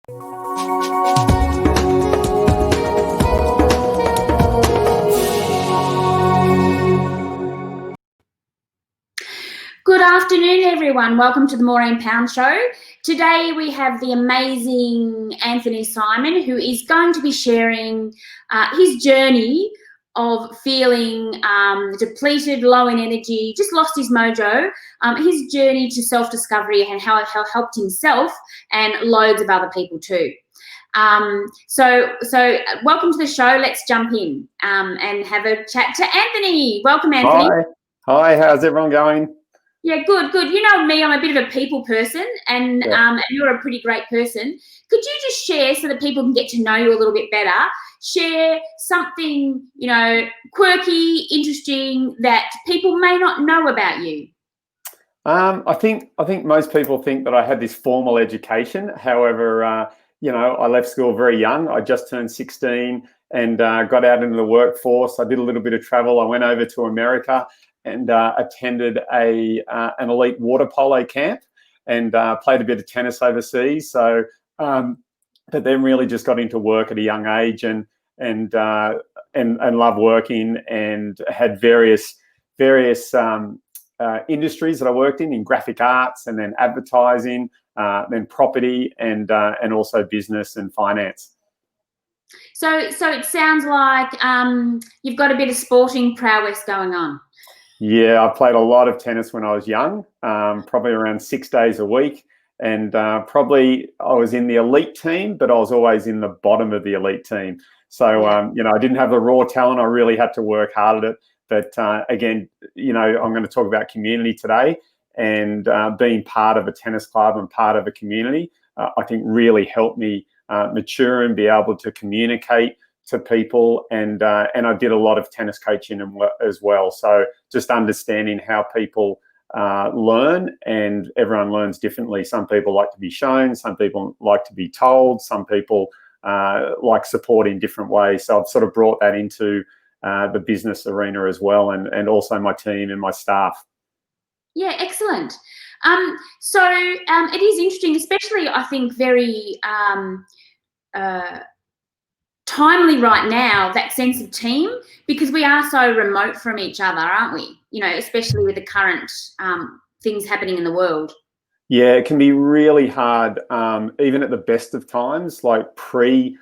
Good afternoon, everyone. Welcome to the Maureen Show. Today we have the amazing Anthony Simon, who is going to be sharing his journey of feeling depleted, low in energy, just lost his mojo, his journey to self-discovery and how it helped himself and loads of other people too. So welcome to the show. Let's jump in and have a chat to Anthony. Welcome, Anthony. Hi. How's everyone going? Yeah, good. You know me, I'm a bit of a people person, and you're a pretty great person. Could you just share, so that people can get to know you a little bit better, share something, quirky, interesting, that people may not know about you? I think most people think that I had this formal education. However, I left school very young. I just turned 16 and got out into the workforce. I did a little bit of travel. I went over to America and attended an elite water polo camp and played a bit of tennis overseas. So, but then really just got into work at a young age and love working, and had various industries that I worked in graphic arts, and then advertising, then property, and also business and finance. So it sounds like you've got a bit of sporting prowess going on. Yeah, I played a lot of tennis when I was young, probably around 6 days a week. And probably I was in the elite team, but I was always in the bottom of the elite team. So, I didn't have the raw talent. I really had to work hard at it. But again, I'm going to talk about community today, and being part of a tennis club and part of a community, I think really helped me mature and be able to communicate to people, and I did a lot of tennis coaching as well. So just understanding how people learn, and everyone learns differently. Some people like to be shown, some people like to be told, some people like support in different ways. So I've sort of brought that into the business arena as well, and also my team and my staff. Yeah, excellent. So it is interesting, especially I think very timely right now, that sense of team, because we are so remote from each other, aren't we? Especially with the current things happening in the world. Yeah, it can be really hard, even at the best of times, like pre-COVID.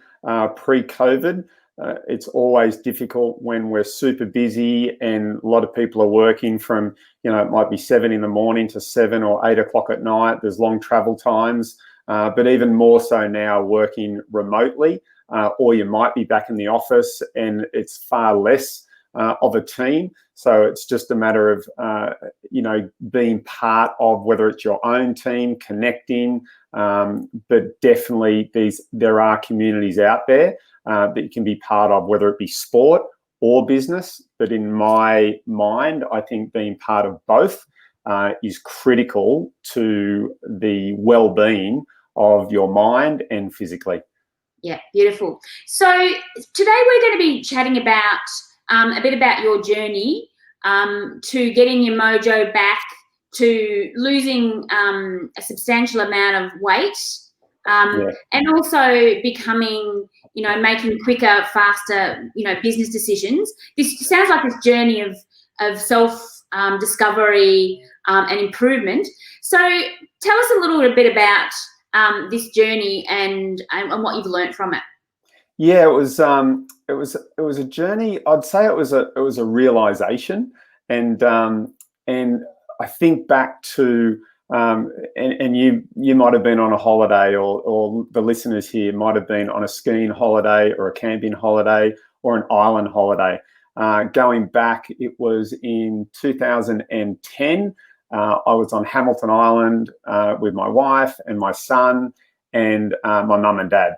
It's always difficult when we're super busy and a lot of people are working from, it might be 7 a.m. to 7 or 8 o'clock at night. There's long travel times, but even more so now working remotely, or you might be back in the office and it's far less of a team. So it's just a matter of, being part of, whether it's your own team, connecting, but definitely there are communities out there that you can be part of, whether it be sport or business. But in my mind, I think being part of both is critical to the well-being of your mind and physically. Yeah, beautiful. So today we're going to be chatting about a bit about your journey to getting your mojo back, to losing a substantial amount of weight, and also becoming, making quicker, faster, business decisions. This sounds like this journey of self discovery and improvement. So tell us a little bit about this journey and what you've learned from it. Yeah, it was a journey. I'd say it was a realization, and I think back to and you might have been on a holiday, or the listeners here might have been on a skiing holiday or a camping holiday or an island holiday. Going back, it was in 2010. I was on Hamilton Island with my wife and my son and my mum and dad.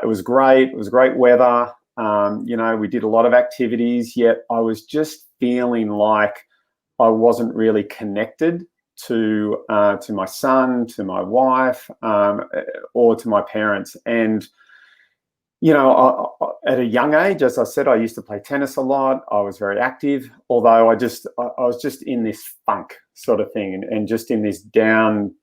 It was great. It was great weather. We did a lot of activities, yet I was just feeling like I wasn't really connected to my son, to my wife, or to my parents. And at a young age, as I said, I used to play tennis a lot. I was very active, although I was just in this funk sort of thing, and just in this down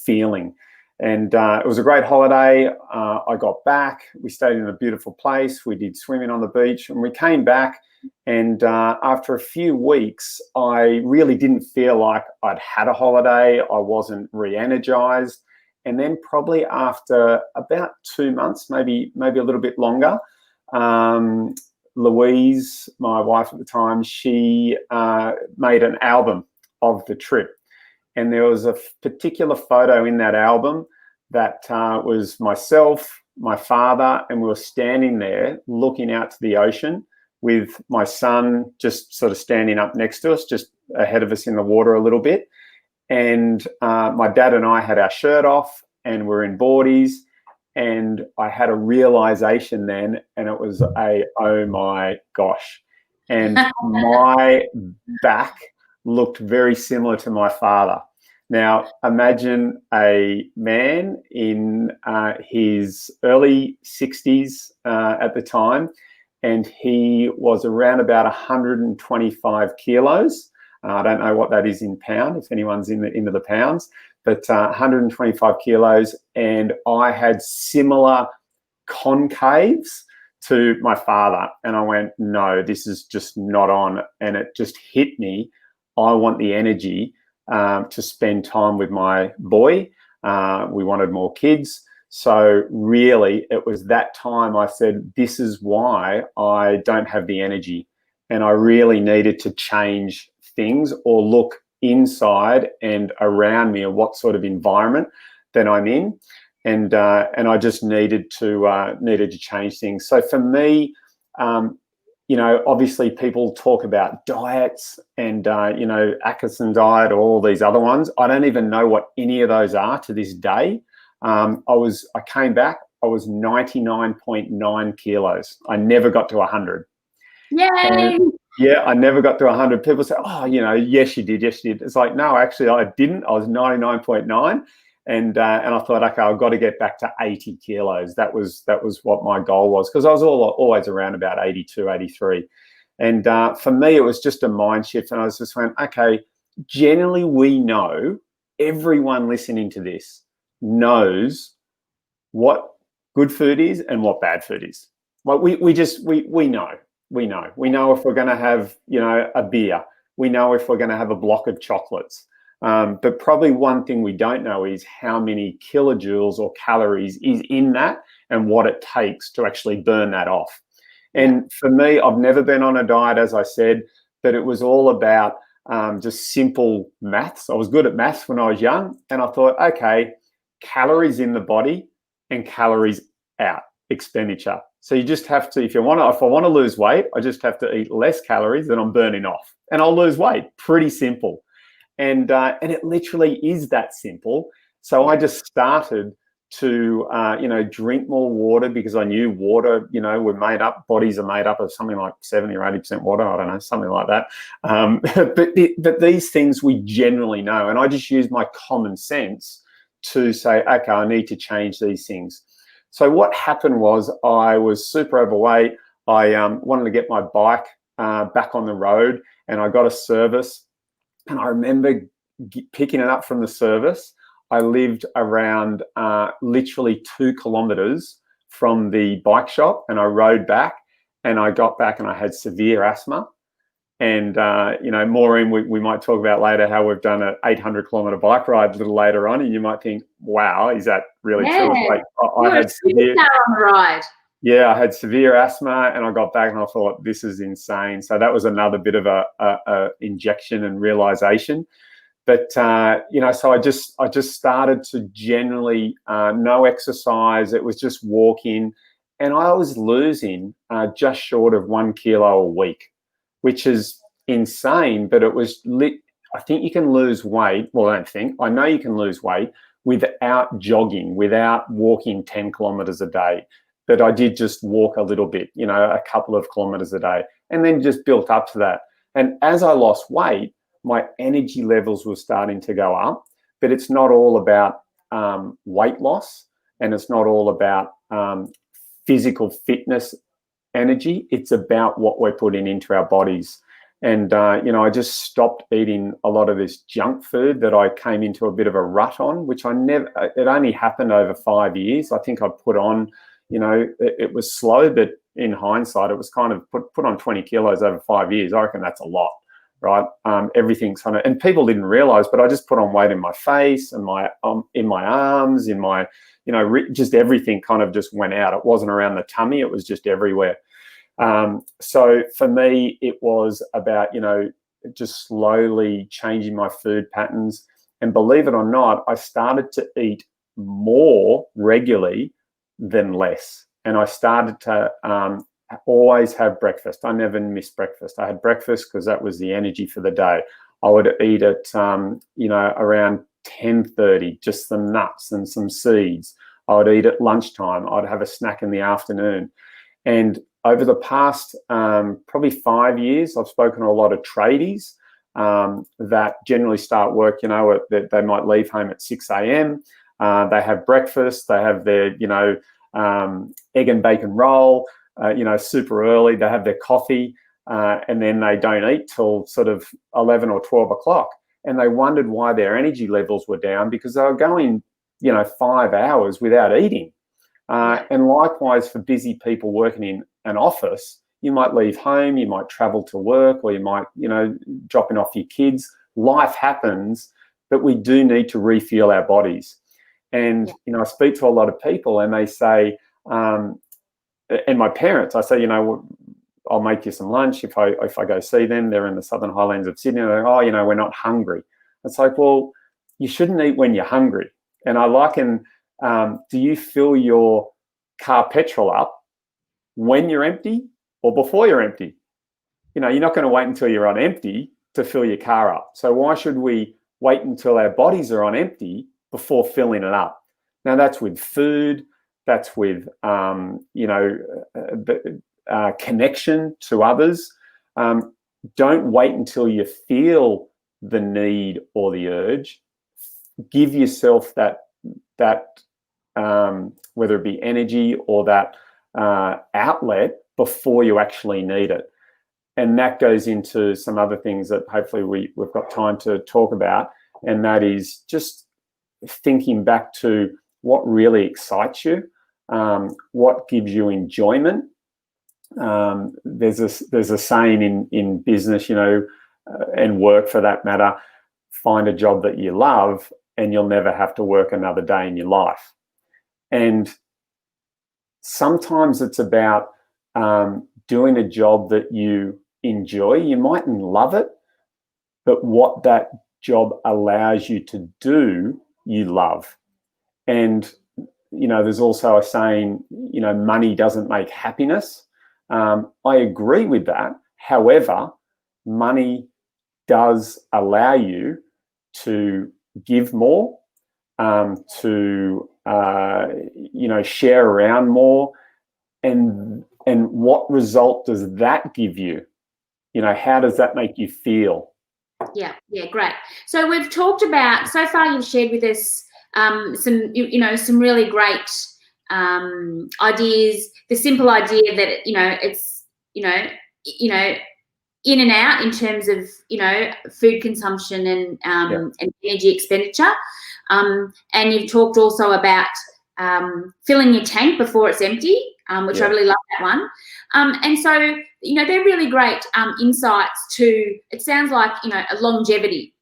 feeling. And it was a great holiday. I got back. We stayed in a beautiful place. We did swimming on the beach, and we came back. And after a few weeks, I really didn't feel like I'd had a holiday. I wasn't re-energized. And then probably after about 2 months, maybe a little bit longer, Louise, my wife at the time, she made an album of the trip. And there was a particular photo in that album that was myself, my father, and we were standing there looking out to the ocean with my son just sort of standing up next to us, just ahead of us in the water a little bit. And my dad and I had our shirt off and we're in boardies. And I had a realization then, and it was oh my gosh. And my back looked very similar to my father. Now, imagine a man in his early 60s at the time, and he was around about 125 kilos. I don't know what that is in pound, if anyone's into the pounds, but 125 kilos. And I had similar concaves to my father. And I went, no, this is just not on. And it just hit me. I want the energy to spend time with my boy. We wanted more kids. So really, it was that time I said, this is why I don't have the energy. And I really needed to change things or look inside and around me and what sort of environment that I'm in. And I just needed to change things. So for me, obviously people talk about diets and, Atkinson diet or all these other ones. I don't even know what any of those are to this day. I came back, I was 99.9 kilos. I never got to 100. Yay! Yeah, I never got to 100. People say, oh, yes, you did. Yes, you did. It's like, no, actually, I didn't. I was 99.9. And I thought, okay, I've got to get back to 80 kilos. That was what my goal was, because I was always around about 82, 83. And for me, it was just a mind shift. And I was just went, okay, generally we know, everyone listening to this knows what good food is and what bad food is. Like we know. We know if we're going to have, a beer. We know if we're going to have a block of chocolates. But probably one thing we don't know is how many kilojoules or calories is in that and what it takes to actually burn that off. And for me, I've never been on a diet, as I said, but it was all about just simple maths. I was good at maths when I was young, and I thought, okay, calories in the body and calories out, expenditure. So you just have to, if I want to lose weight, I just have to eat less calories than I'm burning off, and I'll lose weight. Pretty simple. And it literally is that simple. So I just started to, drink more water, because I knew water, bodies are made up of something like 70 or 80% water. I don't know, something like that. But these things we generally know. And I just used my common sense to say, okay, I need to change these things. So what happened was I was super overweight. I wanted to get my bike back on the road, and I got a service. And I remember picking it up from the service. I lived around literally 2 kilometers from the bike shop, and I rode back, and I got back and I had severe asthma. And, Maureen, we might talk about later how we've done an 800-kilometer bike ride a little later on, and you might think, wow, is that really true? Like, I had severe on the ride. Yeah, I had severe asthma, and I got back and I thought, this is insane. So that was another bit of a injection and realization. But, so I just started to generally no exercise. It was just walking, and I was losing just short of 1 kilo a week, which is insane. But it was I think you can lose weight. Well, I know you can lose weight without jogging, without walking 10 kilometers a day. But I did just walk a little bit, a couple of kilometers a day, and then just built up to that. And as I lost weight, my energy levels were starting to go up. But it's not all about weight loss, and it's not all about physical fitness energy. It's about what we're putting into our bodies. And, I just stopped eating a lot of this junk food that I came into a bit of a rut on, which it only happened over 5 years. I think I put on, it was slow, but in hindsight, it was kind of put on 20 kilos over 5 years. I reckon that's a lot, right? Everything's kind of, and people didn't realize, but I just put on weight in my face and in my arms, in my, just everything kind of just went out. It wasn't around the tummy, it was just everywhere. So for me, it was about, just slowly changing my food patterns. And believe it or not, I started to eat more regularly than less. And I started to always have breakfast. I never missed breakfast. I had breakfast because that was the energy for the day. I would eat at, around 10:30, just some nuts and some seeds. I would eat at lunchtime. I'd have a snack in the afternoon. And over the past probably 5 years, I've spoken to a lot of tradies that generally start work, that they might leave home at 6 a.m. They have breakfast, they have their, egg and bacon roll, super early. They have their coffee and then they don't eat till sort of 11 or 12 o'clock. And they wondered why their energy levels were down because they were going, 5 hours without eating. And likewise for busy people working in an office, you might leave home, you might travel to work, or you might, dropping off your kids. Life happens, but we do need to refuel our bodies. And, I speak to a lot of people and they say, and my parents, I say, I'll make you some lunch if I go see them. They're in the Southern Highlands of Sydney. They're like, we're not hungry. It's like, well, you shouldn't eat when you're hungry. And I liken, do you fill your car petrol up when you're empty or before you're empty? You're not going to wait until you're on empty to fill your car up. So why should we wait until our bodies are on empty before filling it up? Now that's with food, that's with, connection to others. Don't wait until you feel the need or the urge. Give yourself that whether it be energy or that outlet before you actually need it. And that goes into some other things that hopefully we've got time to talk about. And that is just thinking back to what really excites you, what gives you enjoyment. There's a saying in business, and work for that matter, find a job that you love and you'll never have to work another day in your life. And sometimes it's about doing a job that you enjoy. You mightn't love it, but what that job allows you to do, you love. And, there's also a saying, money doesn't make happiness. I agree with that. However, money does allow you to give more, to share around more, and what result does that give you? How does that make you feel? Yeah, great. So we've talked about, so far you've shared with us some really great ideas. The simple idea that it's in and out in terms of food consumption and energy expenditure. And you've talked also about filling your tank before it's empty, which I really love that one. And so, they're really great insights to, it sounds like, a longevity.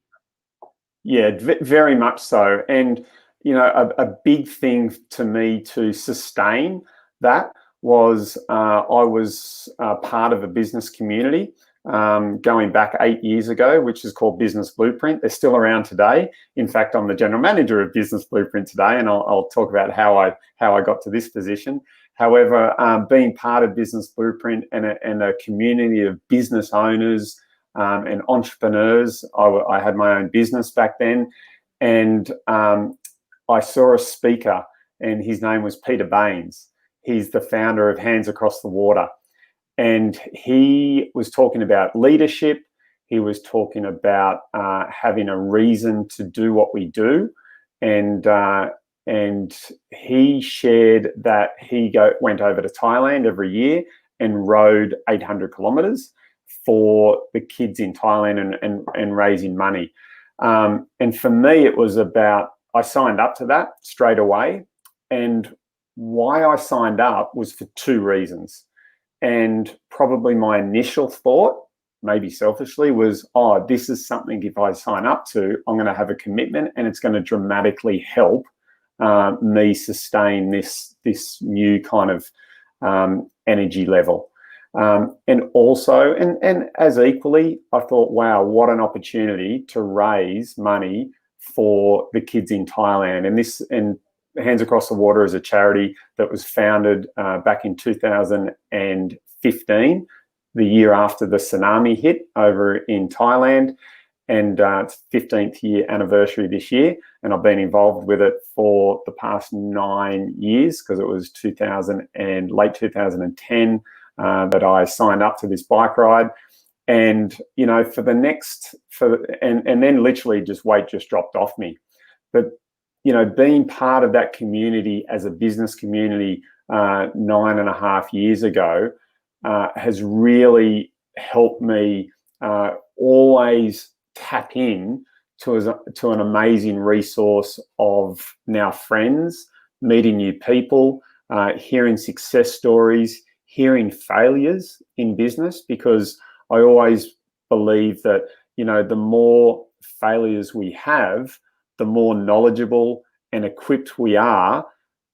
Yeah, very much so. And, a big thing to me to sustain that was I was part of a business community going back 8 years ago, which is called Business Blueprint. They're still around today. In fact, I'm the general manager of Business Blueprint today, and I'll talk about how I got to this position. However, being part of Business Blueprint and a community of business owners and entrepreneurs, I had my own business back then, and I saw a speaker, and his name was Peter Baines. He's the founder of Hands Across the Water. And he was talking about leadership. He was talking about having a reason to do what we do. And he shared that he went over to Thailand every year and rode 800 kilometers for the kids in Thailand and raising money. And for me, it was about, I signed up to that straight away. And why I signed up was for two reasons. And probably my initial thought, maybe selfishly, was, oh, this is something, if I sign up to, I'm going to have a commitment and it's going to dramatically help me sustain this new kind of energy level. And also, and as equally, I thought, wow, what an opportunity to raise money for the kids in Thailand. And Hands Across the Water is a charity that was founded back in 2015, the year after the tsunami hit over in Thailand. And it's 15th year anniversary this year. And I've been involved with it for the past 9 years, because it was late 2010 that I signed up to this bike ride. And, you know, and then literally weight just dropped off me. But, you know, being part of that community as a business community 9.5 years ago has really helped me always tap in to an amazing resource of now friends, meeting new people, hearing success stories, hearing failures in business, because I always believe that, you know, the more failures we have, the more knowledgeable and equipped we are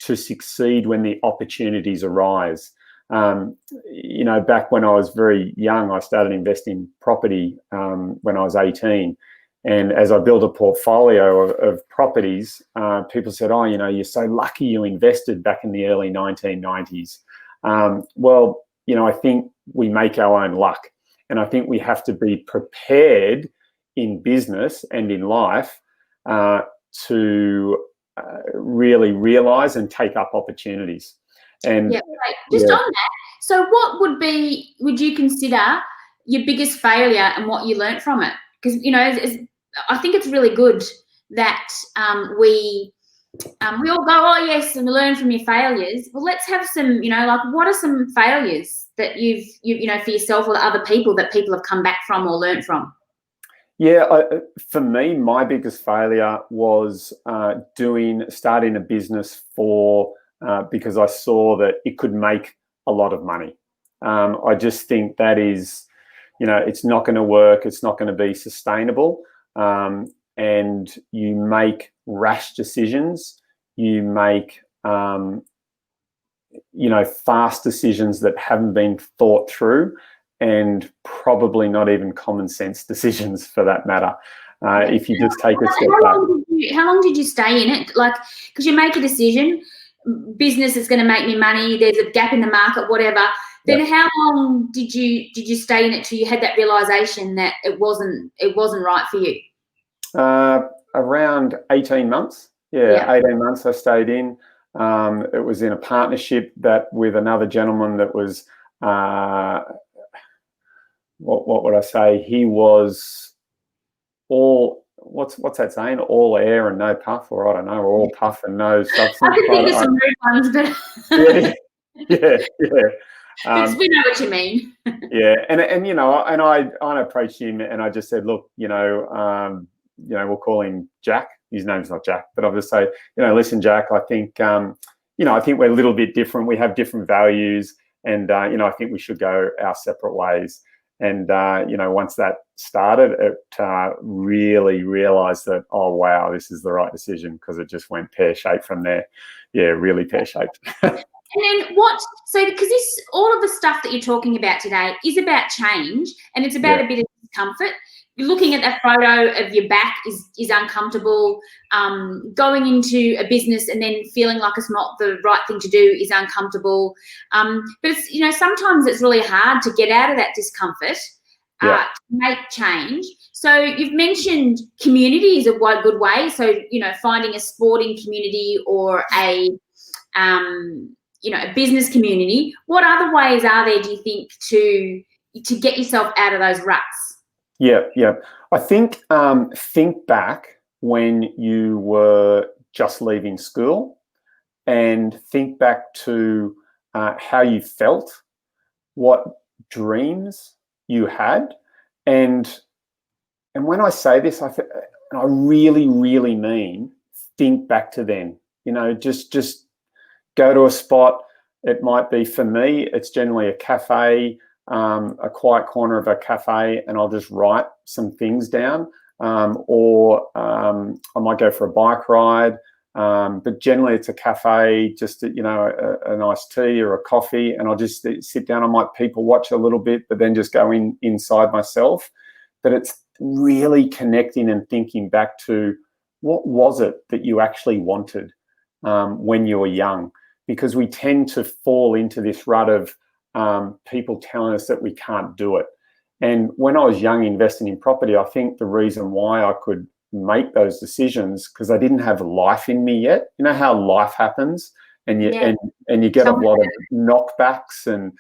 to succeed when the opportunities arise. You know, back when I was very young, I started investing in property when I was 18. And as I built a portfolio of properties, people said, oh, you know, you're so lucky you invested back in the early 1990s. Well, you know, I think we make our own luck. And I think we have to be prepared in business and in life to really realize and take up opportunities. And yeah, right. Just on that, so what would you consider your biggest failure and what you learned from it? Because, you know, I think it's really good that we all go, oh yes, and we learn from your failures. Well, let's have some, you know, like, what are some failures that you know, for yourself or other people, that people have come back from or learned from? Yeah, for me, my biggest failure was starting a business because I saw that it could make a lot of money. I just think that is, you know, it's not going to work. It's not going to be sustainable. And you make rash decisions. You make, you know, fast decisions that haven't been thought through, and probably not even common sense decisions for that matter. If you just take a step back. How long did you stay in it? Like, because you make a decision, business is going to make me money, there's a gap in the market, whatever. Then how long did you stay in it till you had that realization that it wasn't right for you? Around 18 months. Yeah, 18 months I stayed in. It was in a partnership with another gentleman that was, what would I say? He was what's that saying? All air and no puff, or I don't know, or all puff and no substance. I can think of some rude ones, but yeah. We know what you mean. Yeah, and you know, and I approached him and I just said, look, you know, we'll call him Jack. His name's not Jack, but I'll just say, you know, listen, Jack, I think, you know, I think we're a little bit different. We have different values, and you know, I think we should go our separate ways. And you know, once that started, it really realised that, oh wow, this is the right decision, because it just went pear-shaped from there. Yeah, really pear-shaped. And then because all of the stuff that you're talking about today is about change, and it's about a bit of discomfort. You're looking at that photo of your back is uncomfortable. Going into a business and then feeling like it's not the right thing to do is uncomfortable. But it's, you know, sometimes it's really hard to get out of that discomfort, to make change. So you've mentioned community is a good way. So, you know, finding a sporting community or a you know, a business community. What other ways are there, do you think, to get yourself out of those ruts? Yeah. I think back when you were just leaving school, and think back to how you felt, what dreams you had. And when I say this, I really, really mean think back to then. You know, just go to a spot. It might be, for me, it's generally a cafe, a quiet corner of a cafe, and I'll just write some things down. Or I might go for a bike ride, but generally it's a cafe, just you know, a nice tea or a coffee, and I'll just sit down. I might people watch a little bit, but then just go inside myself. But it's really connecting and thinking back to what was it that you actually wanted when you were young, because we tend to fall into this rut of people telling us that we can't do it. And when I was young investing in property, I think the reason why I could make those decisions, because I didn't have life in me yet. You know how life happens, and you and you get a lot of knockbacks and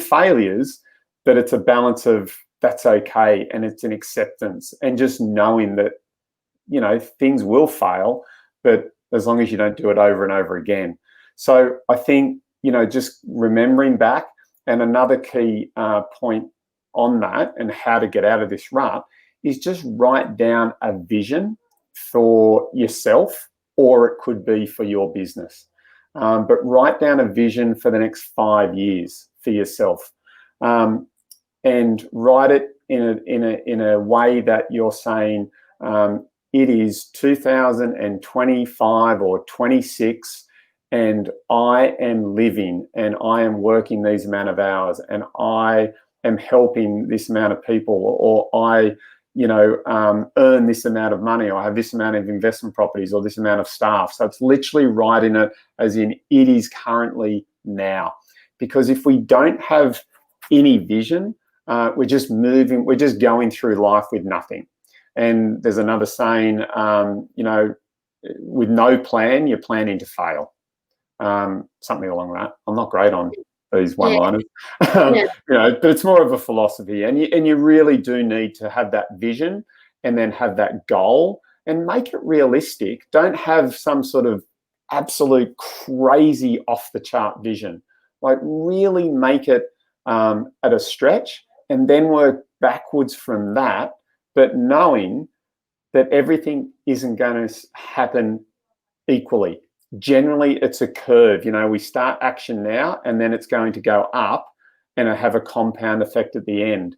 failures, but it's a balance of that's okay, and it's an acceptance, and just knowing that, you know, things will fail, but as long as you don't do it over and over again. So I think, you know, just remembering back. And another key point on that and how to get out of this rut is just write down a vision for yourself, or it could be for your business. But write down a vision for the next 5 years for yourself, and write it in a way that you're saying it is 2025 or 26. And I am living and I am working these amount of hours and I am helping this amount of people, or I, you know, earn this amount of money, or I have this amount of investment properties, or this amount of staff. So it's literally writing it as in it is currently now. Because if we don't have any vision, we're just moving, we're just going through life with nothing. And there's another saying, you know, with no plan, you're planning to fail. Something along that. I'm not great on these one-liners, you know, but it's more of a philosophy, and you really do need to have that vision and then have that goal and make it realistic. Don't have some sort of absolute crazy off-the-chart vision. Like really make it at a stretch and then work backwards from that, but knowing that everything isn't going to happen equally. Generally, it's a curve. You know, we start action now and then it's going to go up and have a compound effect at the end.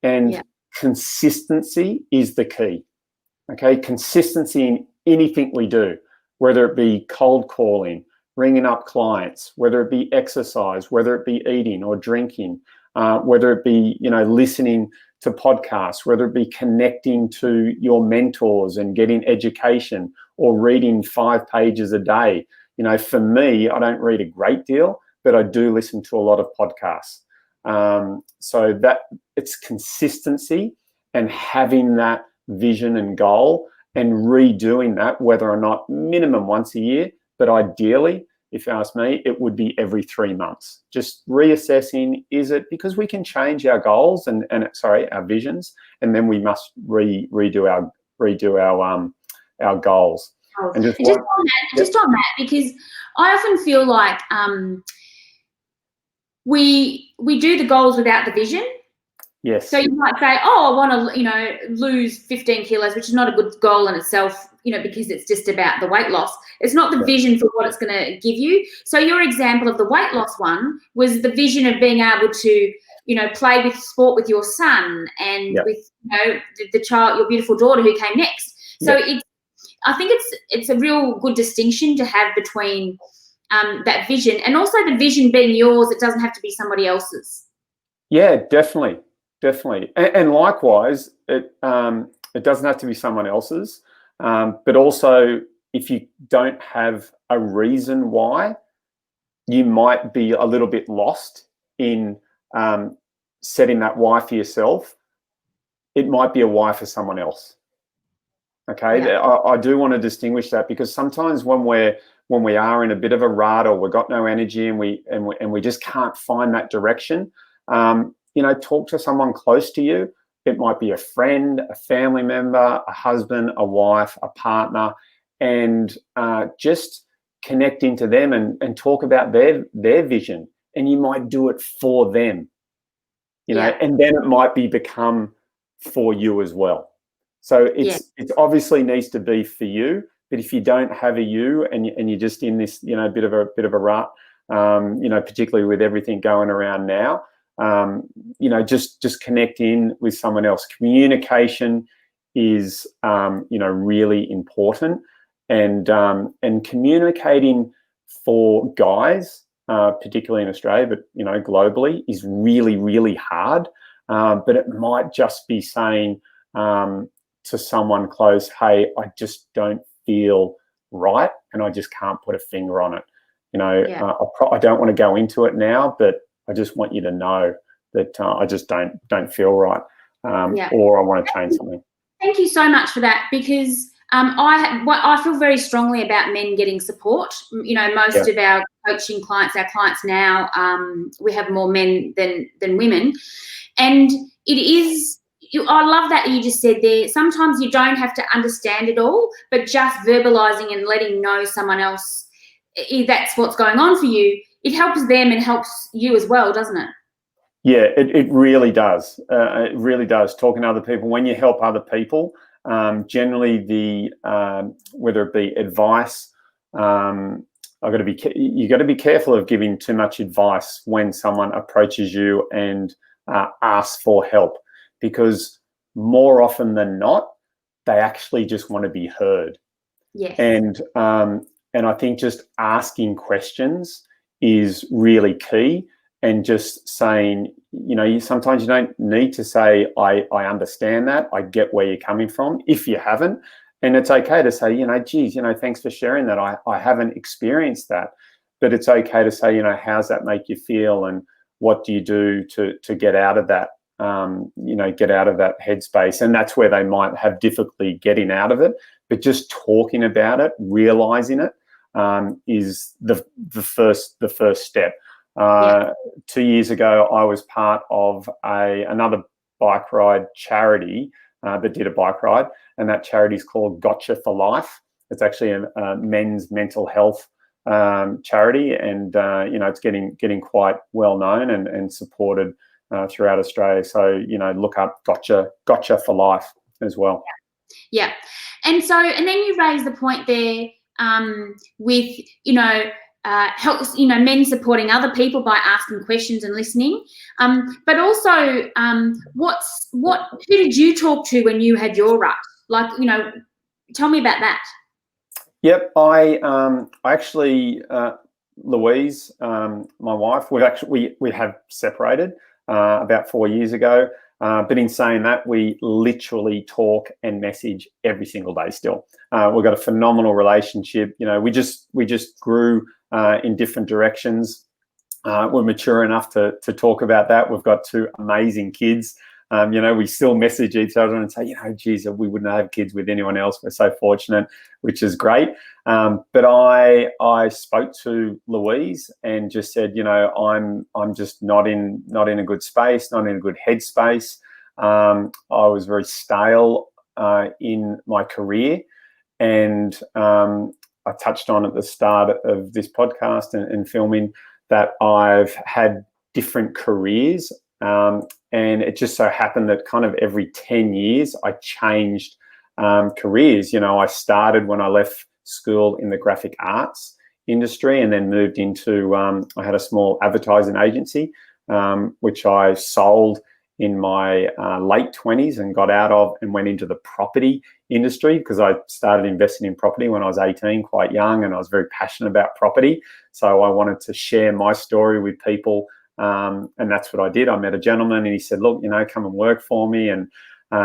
And consistency is the key. Okay, consistency in anything we do, whether it be cold calling, ringing up clients, whether it be exercise, whether it be eating or drinking, whether it be, you know, listening to podcasts, whether it be connecting to your mentors and getting education, or reading 5 pages a day. You know, for me, I don't read a great deal, but I do listen to a lot of podcasts. So that it's consistency and having that vision and goal and redoing that, whether or not minimum once a year, but ideally, if you ask me, it would be every 3 months. Just reassessing, is it, because we can change our goals and our visions, and then we must redo our goals. And just on that, because I often feel like we do the goals without the vision. Yes. So you might say, oh, I want to, you know, lose 15 kilos, which is not a good goal in itself, you know, because it's just about the weight loss. It's not the vision for what it's going to give you. So your example of the weight loss one was the vision of being able to, you know, play with sport with your son and with, you know, the child, your beautiful daughter who came next. So I think it's a real good distinction to have between that vision and also the vision being yours. It doesn't have to be somebody else's. Yeah, definitely. And likewise, it doesn't have to be someone else's. But also, if you don't have a reason why, you might be a little bit lost in setting that why for yourself. It might be a why for someone else. Okay, I do want to distinguish that, because sometimes when we are in a bit of a rut, or we've got no energy and we just can't find that direction, you know, talk to someone close to you. It might be a friend, a family member, a husband, a wife, a partner, and just connect into them and talk about their vision. And you might do it for them. you know, Yeah. and then it might become for you as well. So Yeah. it obviously needs to be for you, but if you don't have a you and you're just in this, you know, bit of a rut, you know, particularly with everything going around now, you know, just connect in with someone else. Communication is, you know, really important, and communicating for guys, particularly in Australia, but you know, globally, is really, really hard. But it might just be saying to someone close, "Hey, I just don't feel right, and I just can't put a finger on it." You know, Yeah. I don't want to go into it now, but I just want you to know that I just don't feel right, Yeah. or I want to change something. Thank you so much for that, because I feel very strongly about men getting support. You know, most Yeah. of our coaching clients, our clients now, we have more men than women, and it is. I love that you just said there. Sometimes you don't have to understand it all, but just verbalizing and letting know someone else if that's what's going on for you, it helps them and helps you as well, doesn't it? Yeah, it really does. It really does. Talking to other people, when you help other people, generally whether it be advice, you got to be careful of giving too much advice when someone approaches you and asks for help, because more often than not, they actually just want to be heard. Yes. And I think just asking questions is really key. And just saying, you know, sometimes you don't need to say, I understand that, I get where you're coming from, if you haven't. And it's okay to say, you know, geez, you know, thanks for sharing that. I haven't experienced that. But it's okay to say, you know, how's that make you feel? And what do you do to get out of that, you know, get out of that headspace? And that's where they might have difficulty getting out of it. But just talking about it, realizing it, is the first step. 2 years ago, I was part of another bike ride charity that did a bike ride, and that charity is called Gotcha for Life. It's actually a men's mental health charity, and you know, it's getting quite well known and supported throughout Australia. So you know, look up Gotcha for Life as well. Yeah. And then you raise the point there, with, you know, helps, you know, men supporting other people by asking questions and listening. But also, who did you talk to when you had your rut? Like, you know, tell me about that. Yep, I actually, Louise, my wife, we have separated about 4 years ago. But in saying that, we literally talk and message every single day still. We've got a phenomenal relationship. You know, we just grew in different directions. We're mature enough to talk about that. We've got 2 amazing kids. You know, we still message each other and say, you know, geez, we wouldn't have kids with anyone else. We're so fortunate, which is great. But I spoke to Louise and just said, you know, I'm just not in a good space, not in a good headspace. I was very stale in my career, and I touched on at the start of this podcast and filming that I've had different careers. And it just so happened that kind of every 10 years I changed careers. You know, I started when I left school in the graphic arts industry, and then moved into, I had a small advertising agency, which I sold in my late 20s and got out of, and went into the property industry, because I started investing in property when I was 18, quite young, and I was very passionate about property. So I wanted to share my story with people. And that's what I did. I met a gentleman and he said, look, you know, come and work for me and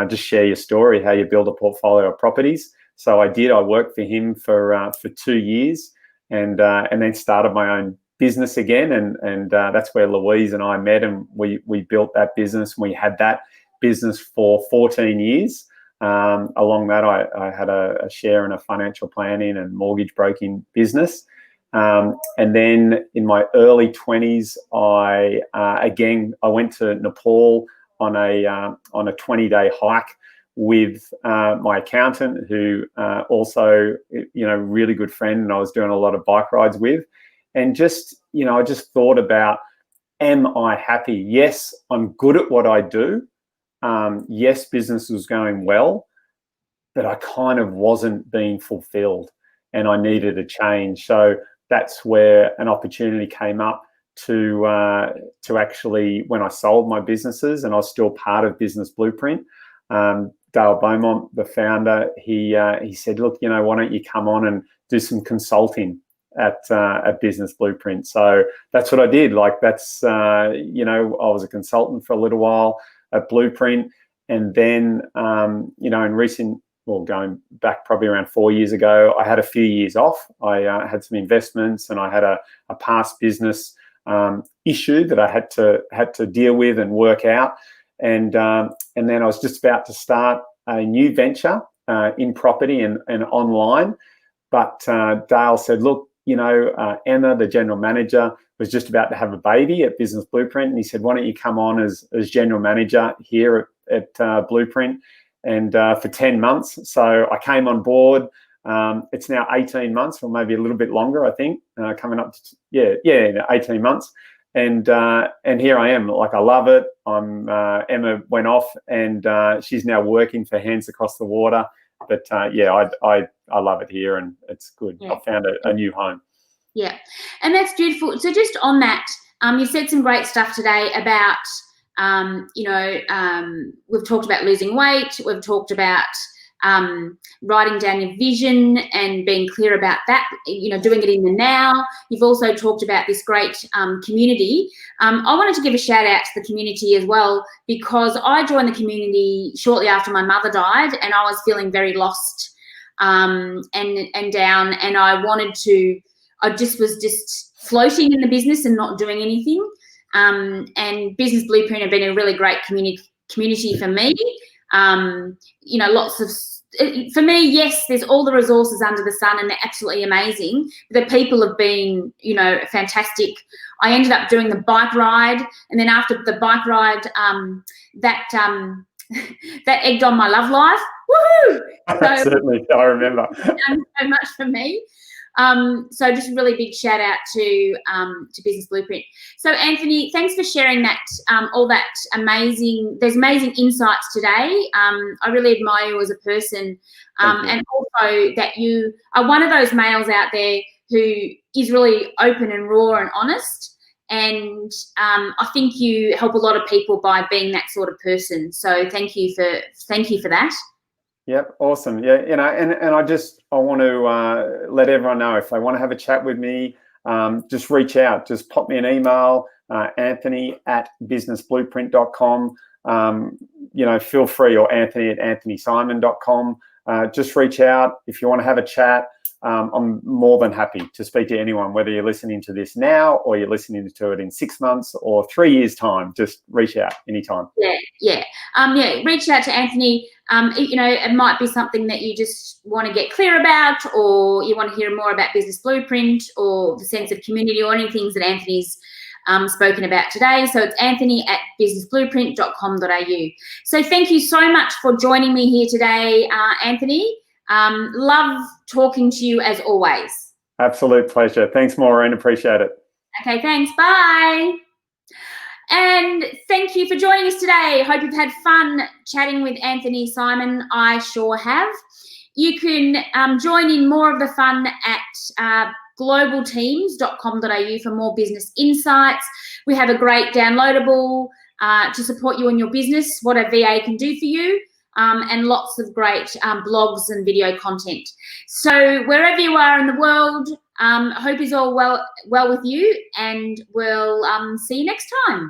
just share your story, how you build a portfolio of properties. So I did. I worked for him for 2 years, and then started my own business again. And that's where Louise and I met, and we built that business. We had that business for 14 years. Along that, I had a share in a financial planning and mortgage broking business. And then in my early 20s, I went to Nepal on a 20-day hike with my accountant, who also, you know, really good friend, and I was doing a lot of bike rides with. And just, you know, I just thought about am I happy? Yes, I'm good at what I do. Yes, business was going well, but I kind of wasn't being fulfilled and I needed a change. So that's where an opportunity came up to actually, when I sold my businesses and I was still part of Business Blueprint, Dale Beaumont, the founder, he said, look, you know, why don't you come on and do some consulting at Business Blueprint? So that's what I did. Like that's, you know, I was a consultant for a little while at Blueprint. And then, you know, in recent, well, going back probably around 4 years ago, I had a few years off. I had some investments and I had a past business issue that I had to deal with and work out. And then I was just about to start a new venture in property and online. But Dale said, look, you know, Emma, the general manager, was just about to have a baby at Business Blueprint. And he said, why don't you come on as general manager here at Blueprint and for 10 months. So I came on board. It's now 18 months or maybe a little bit longer, I think, coming up to, 18 months. And here I am. Like, I love it. Emma went off and she's now working for Hands Across the Water. But I love it here and it's good. Yeah. I found a new home. Yeah, and that's beautiful. So just on that, you said some great stuff today about, we've talked about losing weight. We've talked about writing down your vision and being clear about that, you know, doing it in the now. You've also talked about this great community. I wanted to give a shout out to the community as well, because I joined the community shortly after my mother died and I was feeling very lost and down, and I just was floating in the business and not doing anything. And Business Blueprint have been a really great community for me. You know, for me, yes, there's all the resources under the sun and they're absolutely amazing. The people have been, you know, fantastic. I ended up doing the bike ride, and then after the bike ride, that egged on my love life. Woohoo! So, certainly, I remember. So much for me. So just a really big shout out to Business Blueprint. So Anthony, thanks for sharing that, all that there's amazing insights today. I really admire you as a person, and also that you are one of those males out there who is really open and raw and honest. And I think you help a lot of people by being that sort of person. So thank you for that. Yep, awesome. Yeah, you know, and I want to let everyone know, if they want to have a chat with me, just reach out. Just pop me an email, anthony@businessblueprint.com. You know, feel free, or anthony@anthonysimon.com. Just reach out if you want to have a chat. I'm more than happy to speak to anyone, whether you're listening to this now or you're listening to it in 6 months or 3 years' time. Just reach out anytime. Yeah. Reach out to Anthony. You know, it might be something that you just want to get clear about, or you want to hear more about Business Blueprint or the sense of community, or any things that Anthony's spoken about today. So it's anthony@businessblueprint.com.au. So thank you so much for joining me here today, Anthony. Love talking to you as always. Absolute pleasure. Thanks, Maureen. Appreciate it. Okay, thanks. Bye. And thank you for joining us today. Hope you've had fun chatting with Anthony Simon. I sure have. You can join in more of the fun at globalteams.com.au for more business insights. We have a great downloadable to support you in your business, what a VA can do for you. And lots of great blogs and video content. So wherever you are in the world, hope is all well with you, and we'll see you next time.